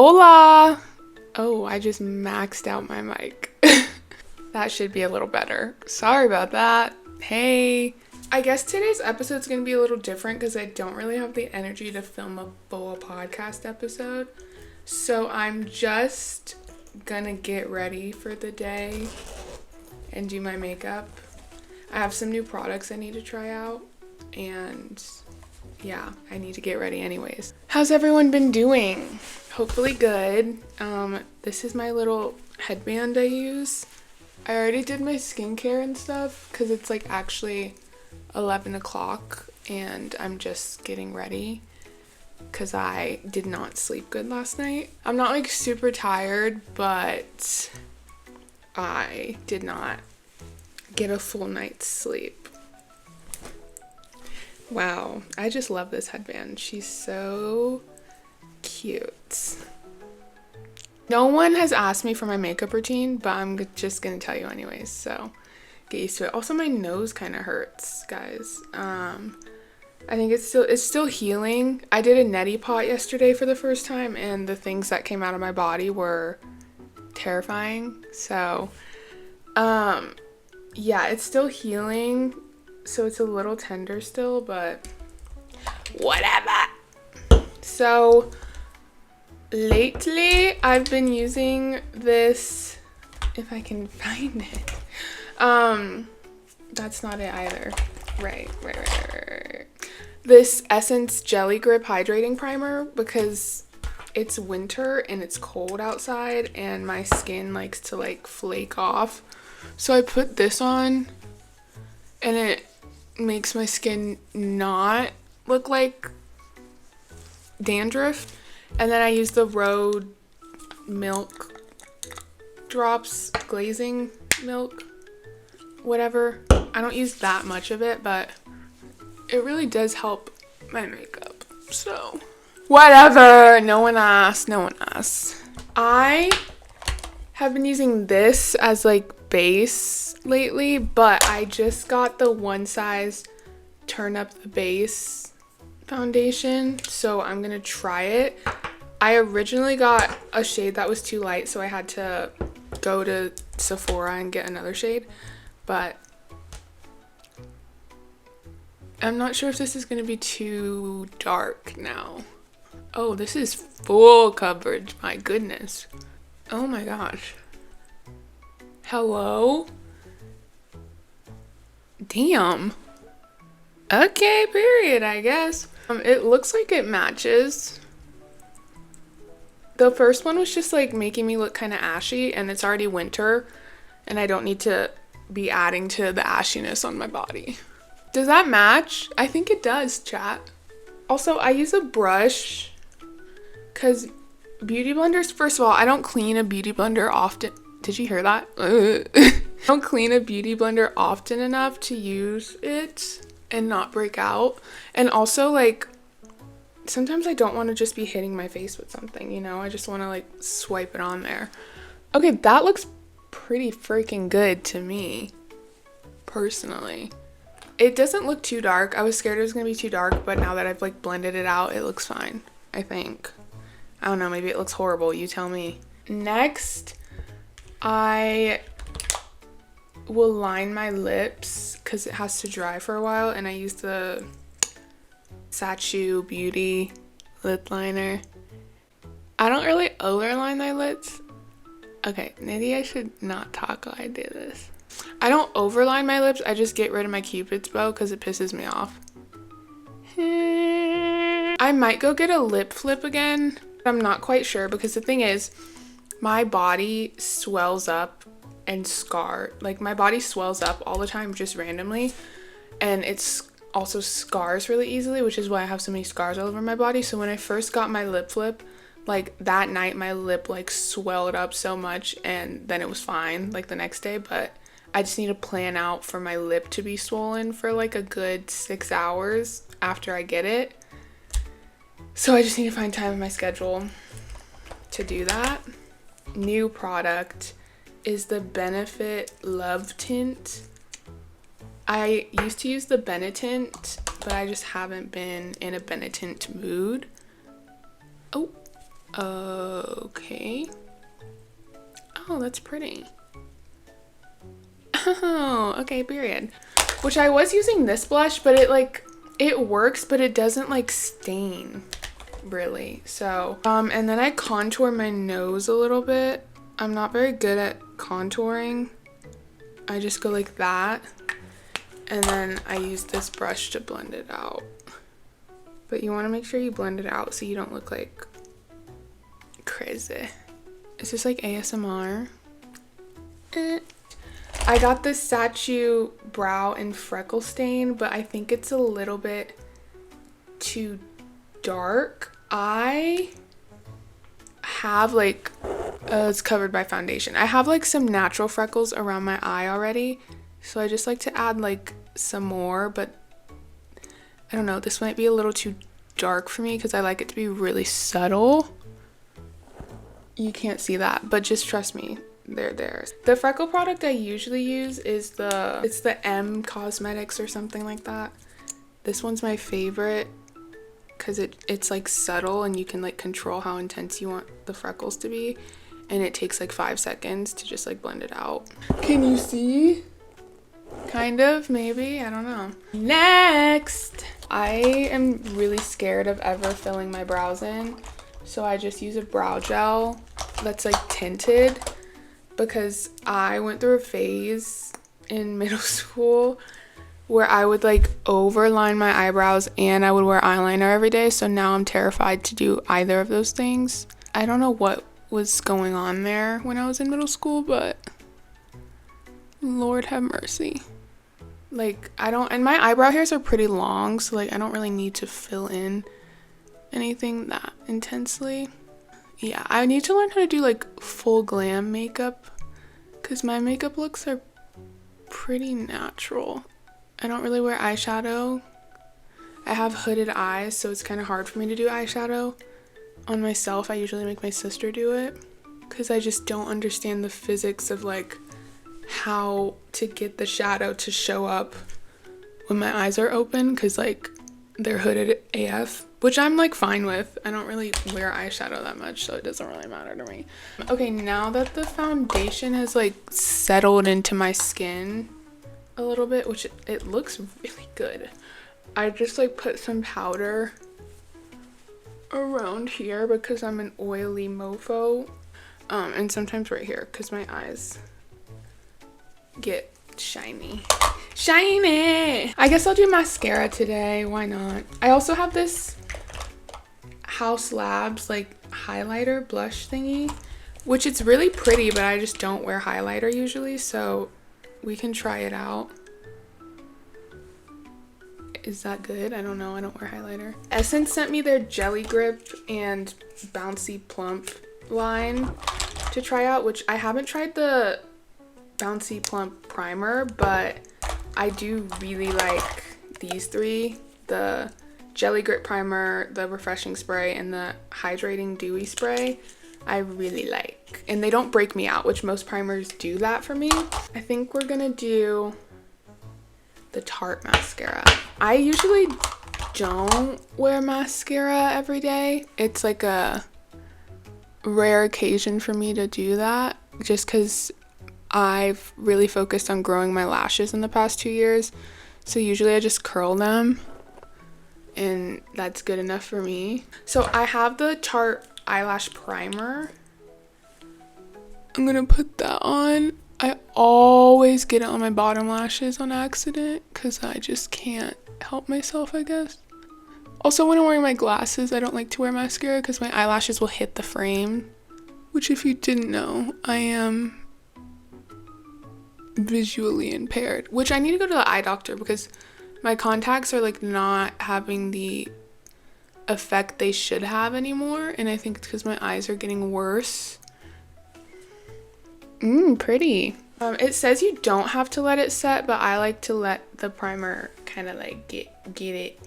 Hola! Oh, I just maxed out my mic. That should be a little better. Sorry about that. Hey. I guess today's episode's gonna be a little different because I don't really have the energy to film a full podcast episode. So I'm just gonna get ready for the day and do my makeup. I have some new products I need to try out, and yeah, I need to get ready anyways. How's everyone been doing? Hopefully good. This is my little headband I use. I already did my skincare and stuff because it's like actually 11 o'clock and I'm just getting ready because I did not sleep good last night. I'm not like super tired, but I did not get a full night's sleep. Wow, I just love this headband. She's so cute. No one has asked me for my makeup routine, but I'm just gonna tell you anyways, so get used to it. Also, my nose kind of hurts, guys. I think it's still healing. I did a neti pot yesterday for the first time, and the things that came out of my body were terrifying. So, yeah, it's still healing, so it's a little tender still, but whatever. So lately I've been using this, if I can find it. That's not it either. Right. This Essence Jelly Grip Hydrating Primer, because it's winter and it's cold outside and my skin likes to like flake off. So I put this on and it makes my skin not look like dandruff. And then I use the Rhode Milk Drops glazing milk, whatever. I don't use that much of it, but it really does help my makeup. So whatever, no one asked. I have been using this as like base lately, but I just got the One Size Turn Up the Base foundation, so I'm gonna try it. I originally got a shade that was too light, so I had to go to Sephora and get another shade, but I'm not sure if this is gonna be too dark now. Oh, this is full coverage, my goodness. Oh my gosh. Hello? Damn. Okay, period, I guess. It looks like it matches. The first one was just like making me look kind of ashy, and it's already winter and I don't need to be adding to the ashiness on my body. Does that match? I think it does, chat. Also, I use a brush because beauty blenders, first of all, I don't clean a beauty blender often. Did you hear that? I don't clean a beauty blender often enough to use it and not break out. And also, like, sometimes I don't want to just be hitting my face with something, you know? I just want to, like, swipe it on there. Okay, that looks pretty freaking good to me, personally. It doesn't look too dark. I was scared it was going to be too dark, but now that I've, like, blended it out, it looks fine, I think. I don't know, maybe it looks horrible. You tell me. Next, I will line my lips because it has to dry for a while, and I use the Sachu Beauty lip liner. I don't really overline my lips. Okay, maybe I should not talk while I do this. I don't overline my lips, I just get rid of my Cupid's bow because it pisses me off. I might go get a lip flip again. I'm not quite sure because the thing is, my body swells up and like my body swells up all the time just randomly, and it's also scars really easily, which is why I have so many scars all over my body. So when I first got my lip flip, like that night my lip like swelled up so much, and then it was fine like the next day, but I just need to plan out for my lip to be swollen for like a good 6 hours after I get it. So I just need to find time in my schedule to do that. New product is the Benefit Love Tint. I used to use the Benetint, but I just haven't been in a Benetint mood. Oh, Okay. Oh, that's pretty. Oh, okay, period. Which I was using this blush, but it works, but it doesn't like stain really. So, and then I contour my nose a little bit. I'm not very good at contouring. I just go like that. And then I use this brush to blend it out. But you want to make sure you blend it out so you don't look like crazy. Is this like ASMR? I got this Sachu brow and freckle stain, but I think it's a little bit too dark. I have like, it's covered by foundation. I have like some natural freckles around my eye already. So I just like to add like some more, but I don't know, this might be a little too dark for me because I like it to be really subtle. You can't see that, but just trust me, they're there. The freckle product I usually use is it's the M Cosmetics or something like that. This one's my favorite because it's like subtle and you can like control how intense you want the freckles to be, and it takes like 5 seconds to just like blend it out. Can you see? Kind of, maybe, I don't know. Next, I am really scared of ever filling my brows in, so I just use a brow gel that's like tinted, because I went through a phase in middle school where I would like overline my eyebrows and I would wear eyeliner every day, so now I'm terrified to do either of those things. I don't know what was going on there when I was in middle school, but Lord have mercy. Like, and my eyebrow hairs are pretty long, so like I don't really need to fill in anything that intensely. Yeah, I need to learn how to do like full glam makeup because my makeup looks are pretty natural. I don't really wear eyeshadow. I have hooded eyes, so it's kind of hard for me to do eyeshadow on myself. I usually make my sister do it because I just don't understand the physics of like how to get the shadow to show up when my eyes are open, because like they're hooded AF, which I'm like fine with. I don't really wear eyeshadow that much, so it doesn't really matter to me. Okay, now that the foundation has like settled into my skin a little bit, which it looks really good, I just like put some powder around here because I'm an oily mofo, and sometimes right here because my eyes get shiny. I guess I'll do mascara today, why not? I also have this House Labs like highlighter blush thingy, which it's really pretty, but I just don't wear highlighter usually, so we can try it out. Is that good? I don't know, I don't wear highlighter. Essence sent me their Jelly Grip and Bouncy Plump line to try out, which I haven't tried the Bouncy Plump primer, but I do really like these three: the Jelly Grip primer, the refreshing spray, and the hydrating dewy spray. I really like, and they don't break me out, which most primers do that for me. I think we're gonna do the Tarte mascara. I usually don't wear mascara every day. It's like a rare occasion for me to do that, just because I've really focused on growing my lashes in the past 2 years, so usually I just curl them and that's good enough for me. So I have the Tarte eyelash primer. I'm gonna put that on. I always get it on my bottom lashes on accident because I just can't help myself, I guess. Also, when I'm wearing my glasses, I don't like to wear mascara because my eyelashes will hit the frame, which, if you didn't know, I am visually impaired, which I need to go to the eye doctor because my contacts are like not having the effect they should have anymore, and I think it's because my eyes are getting worse. Pretty. It says you don't have to let it set, but I like to let the primer kind of like get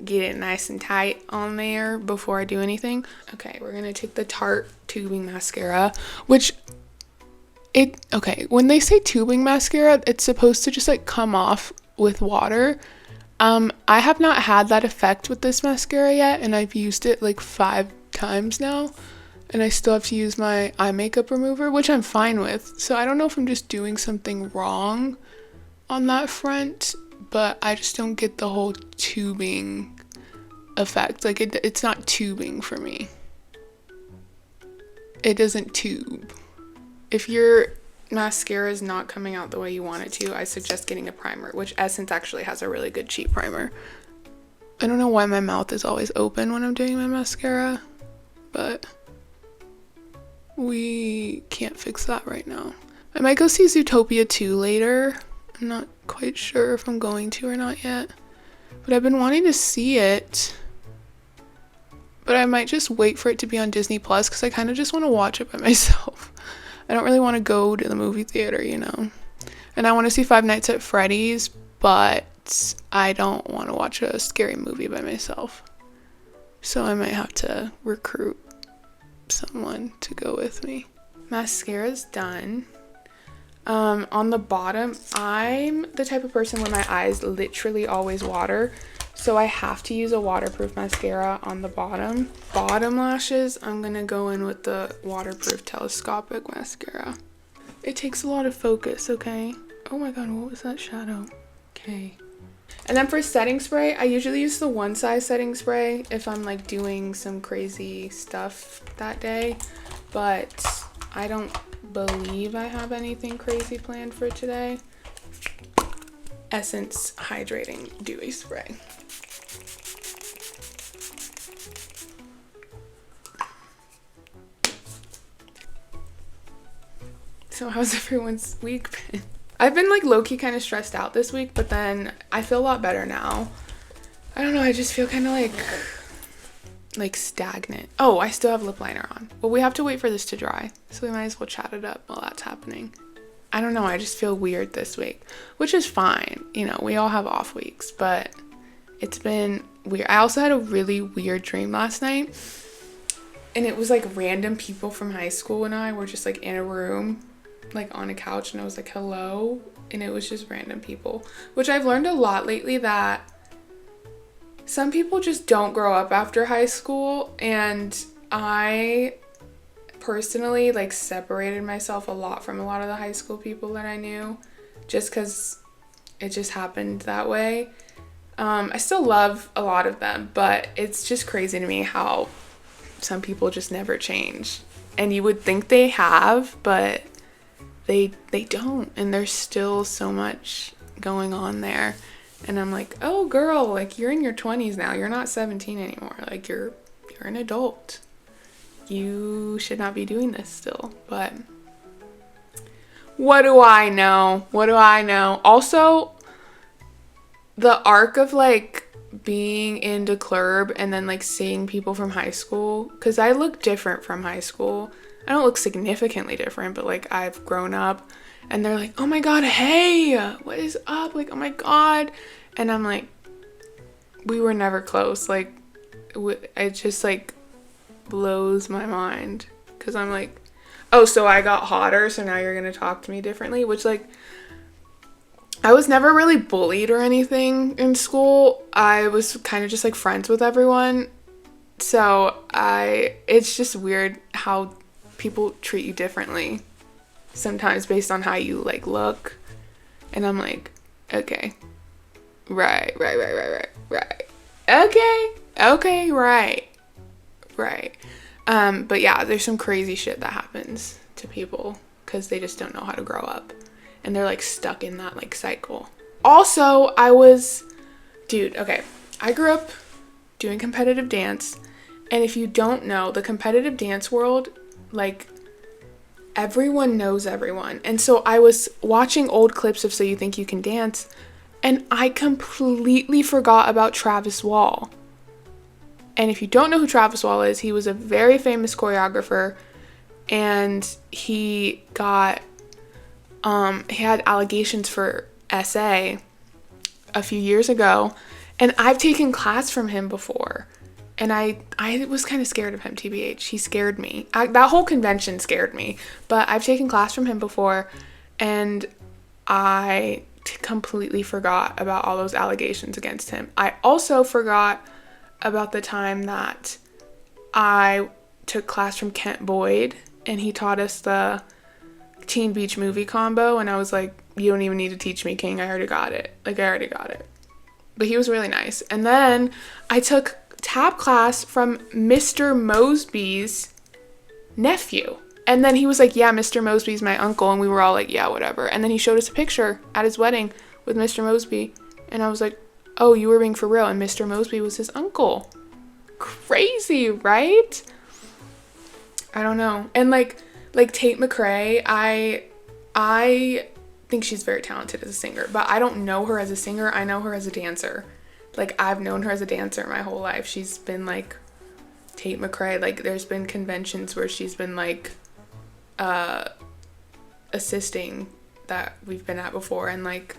it nice and tight on there before I do anything. Okay, we're gonna take the Tarte tubing mascara, which when they say tubing mascara, it's supposed to just like come off with water. I have not had that effect with this mascara yet, and I've used it like 5 times now, and I still have to use my eye makeup remover, which I'm fine with. So I don't know if I'm just doing something wrong on that front, but I just don't get the whole tubing effect. Like it's not tubing for me. It doesn't tube. If your mascara is not coming out the way you want it to, I suggest getting a primer, which Essence actually has a really good cheap primer. I don't know why my mouth is always open when I'm doing my mascara, but we can't fix that right now. I might go see Zootopia 2 later. I'm not quite sure if I'm going to or not yet, but I've been wanting to see it. But I might just wait for it to be on Disney Plus because I kind of just want to watch it by myself. I don't really want to go to the movie theater, you know. And I want to see Five Nights at Freddy's, but I don't want to watch a scary movie by myself. So I might have to recruit someone to go with me. Mascara's done. On the bottom, I'm the type of person where my eyes literally always water. So I have to use a waterproof mascara on the bottom. Bottom lashes, I'm going to go in with the waterproof telescopic mascara. It takes a lot of focus, okay? Oh my god, what was that shadow? Okay. And then for setting spray, I usually use the one size setting spray if I'm like doing some crazy stuff that day. But I don't believe I have anything crazy planned for today. Essence Hydrating Dewy Spray. So how's everyone's week been? I've been like low-key kind of stressed out this week, but then I feel a lot better now. I don't know, I just feel kind of like stagnant. Oh, I still have lip liner on. Well, we have to wait for this to dry, so we might as well chat it up while that's happening. I don't know, I just feel weird this week, which is fine. You know, we all have off weeks, but it's been weird. I also had a really weird dream last night, and it was like random people from high school and I were just like in a room, like on a couch, and I was like, hello, and it was just random people, which I've learned a lot lately that some people just don't grow up after high school, and I personally like separated myself a lot from a lot of the high school people that I knew just because it just happened that way. I still love a lot of them, but it's just crazy to me how some people just never change, and you would think they have, but they don't, and there's still so much going on there. And I'm like, oh girl, like you're in your 20s now, you're not 17 anymore, like you're an adult, you should not be doing this still. But what do I know? Also, the arc of like being into club and then like seeing people from high school, because I look different from high school. I don't look significantly different, but like I've grown up, and they're like, oh my god, hey, what is up? Like, oh my god. And I'm like, we were never close. Like, it just like blows my mind, because I'm like, oh, so I got hotter, so now you're gonna talk to me differently, which like, I was never really bullied or anything in school. I was kind of just like friends with everyone. So it's just weird how people treat you differently sometimes based on how you like look. And I'm like, okay, right. Okay, right. But yeah, there's some crazy shit that happens to people because they just don't know how to grow up, and they're like stuck in that like cycle. Also, I grew up doing competitive dance, and if you don't know, the competitive dance world, like, everyone knows everyone. And so I was watching old clips of So You Think You Can Dance, and I completely forgot about Travis Wall. And if you don't know who Travis Wall is, he was a very famous choreographer, and he got he had allegations for SA a few years ago, and I've taken class from him before, and I was kind of scared of him, TBH. He scared me. That whole convention scared me, but I've taken class from him before, and I completely forgot about all those allegations against him. I also forgot about the time that I took class from Kent Boyd, and he taught us the Teen Beach Movie combo, and I was like, you don't even need to teach me, King. I already got it. Like, I already got it. But he was really nice. And then I took tap class from Mr. Mosby's nephew. And then he was like, yeah, Mr. Mosby's my uncle. And we were all like, yeah, whatever. And then he showed us a picture at his wedding with Mr. Mosby. And I was like, oh, you were being for real. And Mr. Mosby was his uncle. Crazy, right? I don't know. And like Tate McRae, I think she's very talented as a singer, but I don't know her as a singer. I know her as a dancer. Like, I've known her as a dancer my whole life. She's been like Tate McRae. Like, there's been conventions where she's been like assisting that we've been at before, and like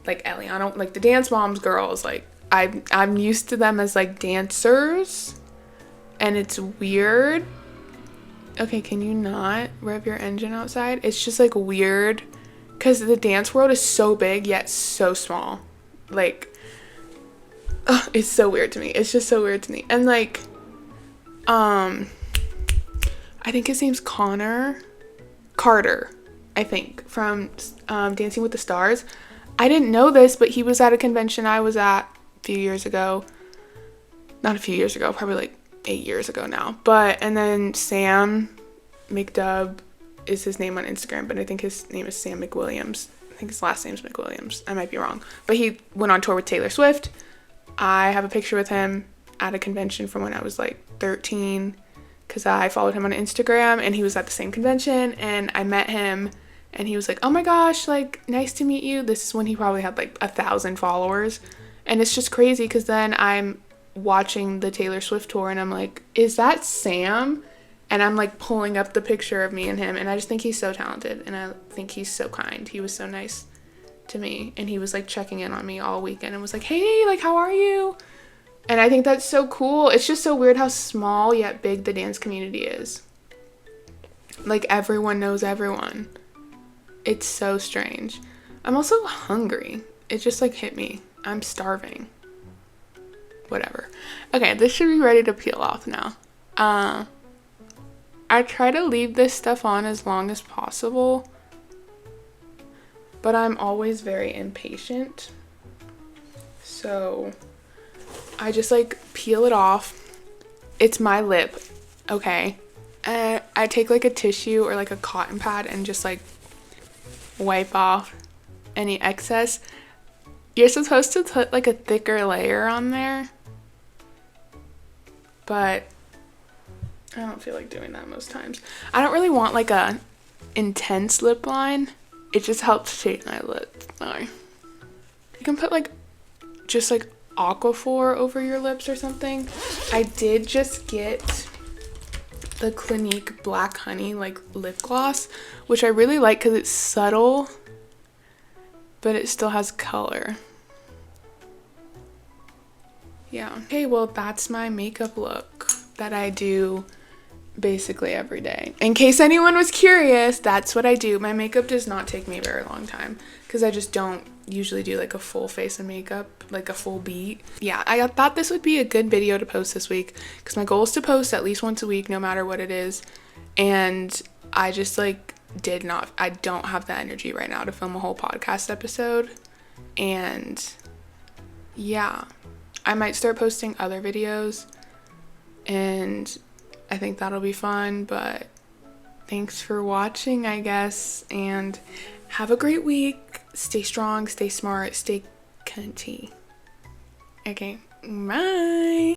Eliana, like the Dance Moms girls, like I'm used to them as like dancers, and it's weird. Okay, can you not rev your engine outside? It's just like weird because the dance world is so big yet so small. Like, it's so weird to me. It's just so weird to me. And like, I think his name's Carter, I think, from Dancing with the Stars. I didn't know this, but he was at a convention I was at a few years ago. Not a few years ago, probably like 8 years ago now. And then Sam McDub is his name on Instagram, but I think his name is Sam McWilliams. I think his last name's McWilliams. I might be wrong. But he went on tour with Taylor Swift. I have a picture with him at a convention from when I was like 13, because I followed him on Instagram, and he was at the same convention, and I met him, and he was like, oh my gosh, like, nice to meet you. This is when he probably had like 1,000 followers. And it's just crazy because then I'm watching the Taylor Swift tour, and I'm like, is that Sam? And I'm like pulling up the picture of me and him, and I just think he's so talented, and I think he's so kind. He was so nice to me, and he was like checking in on me all weekend and was like, hey, like, how are you? And I think that's so cool. It's just so weird how small yet big the dance community is. Like, everyone knows everyone. It's so strange. I'm also hungry. It just like hit me. I'm starving. Whatever. Okay, this should be ready to peel off now. I try to leave this stuff on as long as possible, but I'm always very impatient. So I just like peel it off. It's my lip, okay? I take like a tissue or like a cotton pad and just like wipe off any excess. You're supposed to put like a thicker layer on there, but I don't feel like doing that most times. I don't really want like a intense lip line. It just helps shape my lips. Sorry. You can put like just like Aquaphor over your lips or something. I did just get the Clinique Black Honey like lip gloss, which I really like because it's subtle, but it still has color. Yeah. Okay, well, that's my makeup look that I do basically every day. In case anyone was curious, that's what I do. My makeup does not take me a very long time because I just don't usually do like a full face of makeup, like a full beat. Yeah, I thought this would be a good video to post this week because my goal is to post at least once a week, no matter what it is. And I just like I don't have the energy right now to film a whole podcast episode. And yeah, I might start posting other videos, and I think that'll be fun. But thanks for watching, I guess, and have a great week. Stay strong, stay smart, stay cunty. Okay, bye.